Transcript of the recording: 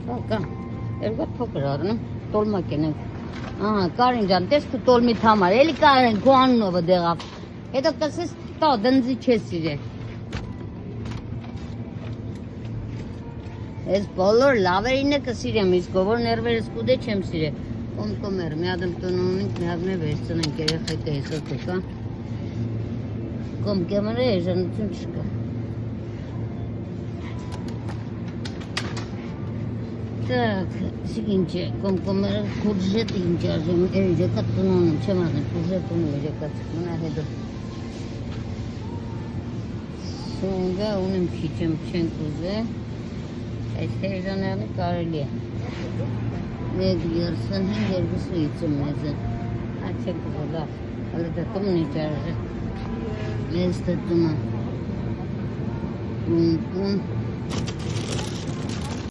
Կա, երկու փոքր առնեմ, տոլմա կենենք։ Ահա, Կարին ջան, տես քո տոլմիդ համար, էլի Կարեն, քո անունով դեղավ։ Հետո կսես տա դնձի չես սիրե։ Ես բոլոր լավերին է կսիրեմ, իսկ որ ներվերս կուդե չեմ սիրե։ Կոմկոմեր, մի հատ տուն ունենք, մի հատ մեր վերցնենք երեխեքը այսօր կա։ Կոմկոմերը էժանություն չկա։ Так, ինչ է, կոմկոմերը կուրժետը ինչ արժեմ, երեքատ տուն ունեմ, չեմ աղեն, կուրժետ ունեմ երեքատ, մնա հետո։ Սոնգա ունեմ քիչ չենք ուզե, այս էժաներնի կարելի է։ 1.35 մեզ է, չեք ուզե, լավ, հալի դատումն ինչ արժե, մեզ դատումը, կում,